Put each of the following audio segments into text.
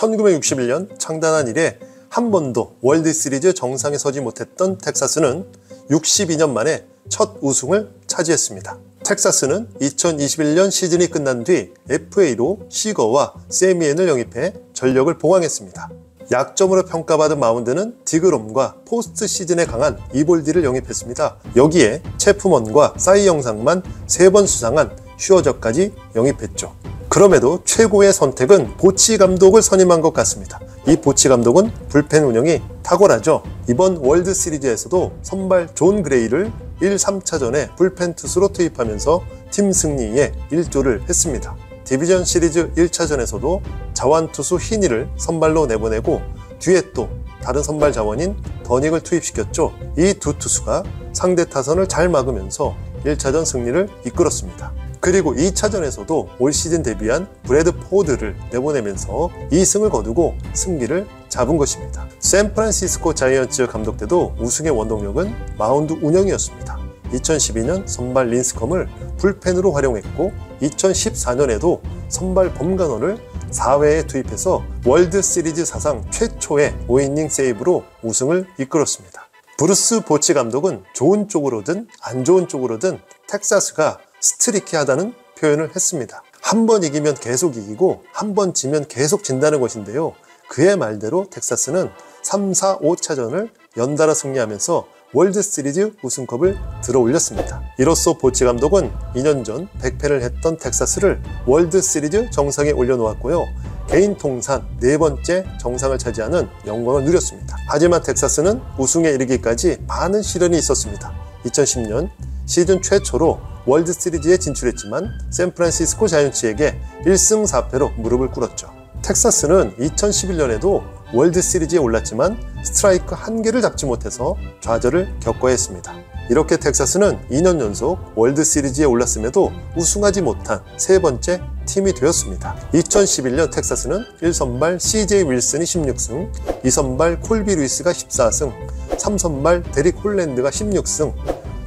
1961년 창단한 이래 한 번도 월드시리즈 정상에 서지 못했던 텍사스는 62년 만에 첫 우승을 차지했습니다. 텍사스는 2021년 시즌이 끝난 뒤 FA로 시거와 세미엔을 영입해 전력을 보강했습니다. 약점으로 평가받은 마운드는 디그롬과 포스트 시즌에 강한 이볼디를 영입했습니다. 여기에 체프먼과 사이 영상만 3번 수상한 슈어저까지 영입했죠. 그럼에도 최고의 선택은 보치 감독을 선임한 것 같습니다. 이 보치 감독은 불펜 운영이 탁월하죠. 이번 월드 시리즈에서도 선발 존 그레이를 1, 3차전에 불펜 투수로 투입하면서 팀 승리에 일조를 했습니다. 디비전 시리즈 1차전에서도 자완 투수 히니를 선발로 내보내고 뒤에 또 다른 선발 자원인 더닉을 투입시켰죠. 이 두 투수가 상대 타선을 잘 막으면서 1차전 승리를 이끌었습니다. 그리고 2차전에서도 올 시즌 데뷔한 브래드 포드를 내보내면서 2승을 거두고 승기를 잡은 것입니다. 샌프란시스코 자이언츠 감독 때도 우승의 원동력은 마운드 운영이었습니다. 2012년 선발 린스컴을 불펜으로 활용했고 2014년에도 선발 범간호를 4회에 투입해서 월드 시리즈 사상 최초의 5이닝 세이브로 우승을 이끌었습니다. 브루스 보치 감독은 좋은 쪽으로든 안 좋은 쪽으로든 텍사스가 스트리키하다는 표현을 했습니다. 한 번 이기면 계속 이기고 한 번 지면 계속 진다는 것인데요. 그의 말대로 텍사스는 3, 4, 5차전을 연달아 승리하면서 월드시리즈 우승컵을 들어올렸습니다. 이로써 보치 감독은 2년 전 100패를 했던 텍사스를 월드시리즈 정상에 올려놓았고요. 개인 통산 4번째 정상을 차지하는 영광을 누렸습니다. 하지만 텍사스는 우승에 이르기까지 많은 시련이 있었습니다. 2010년 시즌 최초로 월드시리즈에 진출했지만 샌프란시스코 자이언츠에게 1승 4패로 무릎을 꿇었죠. 텍사스는 2011년에도 월드시리즈에 올랐지만 스트라이크 1개를 잡지 못해서 좌절을 겪어야 했습니다. 이렇게 텍사스는 2년 연속 월드시리즈에 올랐음에도 우승하지 못한 3번째 팀이 되었습니다. 2011년 텍사스는 1선발 CJ 윌슨이 16승, 2선발 콜비 루이스가 14승, 3선발 데릭 홀랜드가 16승,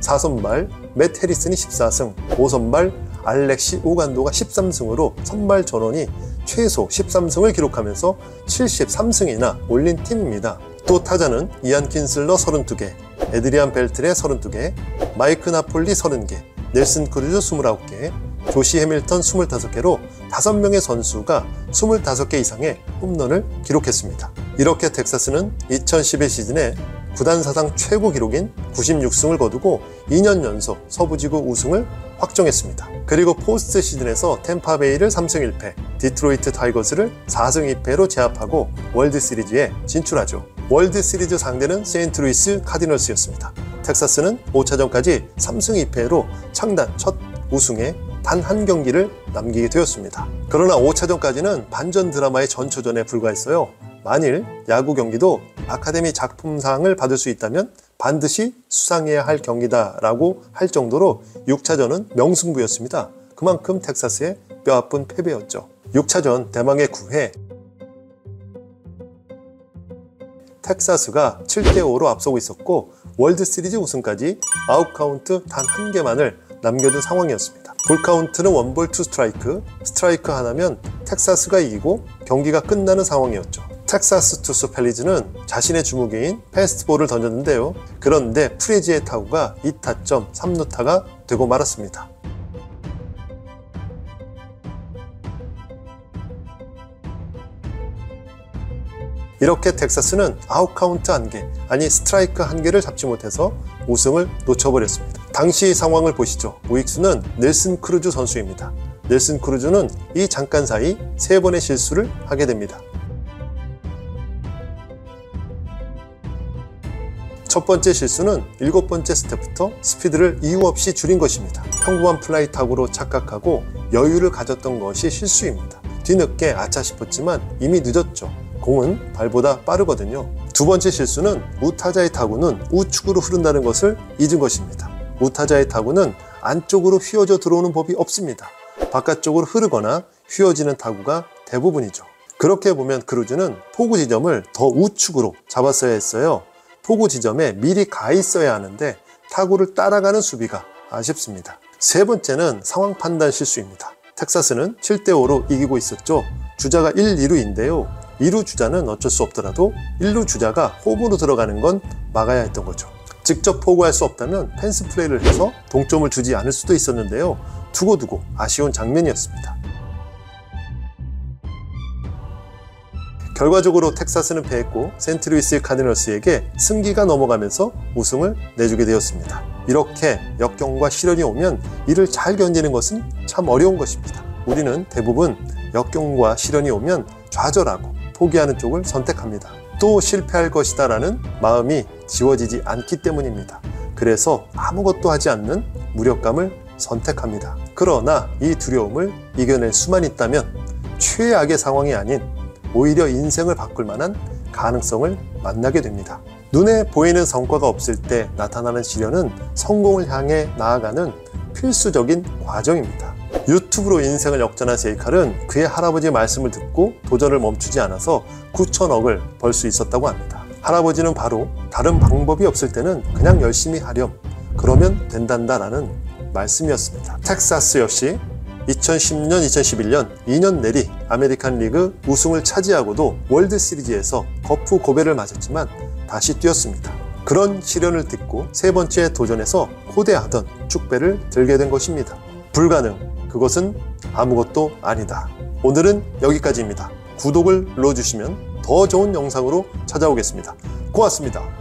4선발 맷 해리슨이 14승, 5선발 알렉시 오간도가 13승으로 선발 전원이 최소 13승을 기록하면서 73승이나 올린 팀입니다. 또 타자는 이안 킨슬러 32개, 에드리안 벨트레 32개, 마이크 나폴리 30개, 넬슨 크루즈 29개, 조시 해밀턴 25개로 5명의 선수가 25개 이상의 홈런을 기록했습니다. 이렇게 텍사스는 2011 시즌에 구단 사상 최고 기록인 96승을 거두고 2년 연속 서부지구 우승을 확정했습니다. 그리고 포스트 시즌에서 템파베이를 3승 1패, 디트로이트 타이거스를 4승 2패로 제압하고 월드시리즈에 진출하죠. 월드시리즈 상대는 세인트루이스 카디널스였습니다. 텍사스는 5차전까지 3승 2패로 창단 첫 우승에 단 한 경기를 남기게 되었습니다. 그러나 5차전까지는 반전 드라마의 전초전에 불과했어요. 만일 야구 경기도 아카데미 작품상을 받을 수 있다면 반드시 수상해야 할 경기다라고 할 정도로 6차전은 명승부였습니다. 그만큼 텍사스의 뼈아픈 패배였죠. 6차전 대망의 9회 텍사스가 7대5로 앞서고 있었고 월드시리즈 우승까지 아웃카운트 단 1개만을 남겨둔 상황이었습니다. 볼카운트는 원볼 투 스트라이크, 스트라이크 하나면 텍사스가 이기고 경기가 끝나는 상황이었죠. 텍사스 투수 펠리즈는 자신의 주무기인 패스트볼을 던졌는데요. 그런데 프리지의 타구가 2타점 3루타가 되고 말았습니다. 이렇게 텍사스는 아웃카운트 1개, 아니 스트라이크 1개를 잡지 못해서 우승을 놓쳐버렸습니다. 당시 상황을 보시죠. 우익수는 넬슨 크루즈 선수입니다. 넬슨 크루즈는 이 잠깐 사이 3번의 실수를 하게 됩니다. 첫 번째 실수는 7번째 스텝부터 스피드를 이유 없이 줄인 것입니다. 평범한 플라이 타구로 착각하고 여유를 가졌던 것이 실수입니다. 뒤늦게 아차 싶었지만 이미 늦었죠. 공은 발보다 빠르거든요. 두 번째 실수는 우타자의 타구는 우측으로 흐른다는 것을 잊은 것입니다. 우타자의 타구는 안쪽으로 휘어져 들어오는 법이 없습니다. 바깥쪽으로 흐르거나 휘어지는 타구가 대부분이죠. 그렇게 보면 크루즈는 포구 지점을 더 우측으로 잡았어야 했어요. 포구 지점에 미리 가 있어야 하는데 타구를 따라가는 수비가 아쉽습니다. 세 번째는 상황 판단 실수입니다. 텍사스는 7대5로 이기고 있었죠. 주자가 1, 2루인데요. 2루 주자는 어쩔 수 없더라도 1루 주자가 홈으로 들어가는 건 막아야 했던 거죠. 직접 포구할 수 없다면 펜스 플레이를 해서 동점을 주지 않을 수도 있었는데요. 두고두고 아쉬운 장면이었습니다. 결과적으로 텍사스는 패했고 세인트루이스 카디널스에게 승기가 넘어가면서 우승을 내주게 되었습니다. 이렇게 역경과 시련이 오면 이를 잘 견디는 것은 참 어려운 것입니다. 우리는 대부분 역경과 시련이 오면 좌절하고 포기하는 쪽을 선택합니다. 또 실패할 것이다 라는 마음이 지워지지 않기 때문입니다. 그래서 아무것도 하지 않는 무력감을 선택합니다. 그러나 이 두려움을 이겨낼 수만 있다면 최악의 상황이 아닌 오히려 인생을 바꿀 만한 가능성을 만나게 됩니다. 눈에 보이는 성과가 없을 때 나타나는 시련은 성공을 향해 나아가는 필수적인 과정입니다. 유튜브로 인생을 역전한 세이칼은 그의 할아버지의 말씀을 듣고 도전을 멈추지 않아서 9천억을 벌 수 있었다고 합니다. 할아버지는 바로 다른 방법이 없을 때는 그냥 열심히 하렴, 그러면 된단다라는 말씀이었습니다. 텍사스 역시 2010년, 2011년 2년 내리 아메리칸 리그 우승을 차지하고도 월드 시리즈에서 거푸 고배를 맞았지만 다시 뛰었습니다. 그런 시련을 딛고 세 번째 도전에서 코대하던 축배를 들게 된 것입니다. 불가능, 그것은 아무것도 아니다. 오늘은 여기까지입니다. 구독을 눌러주시면 더 좋은 영상으로 찾아오겠습니다. 고맙습니다.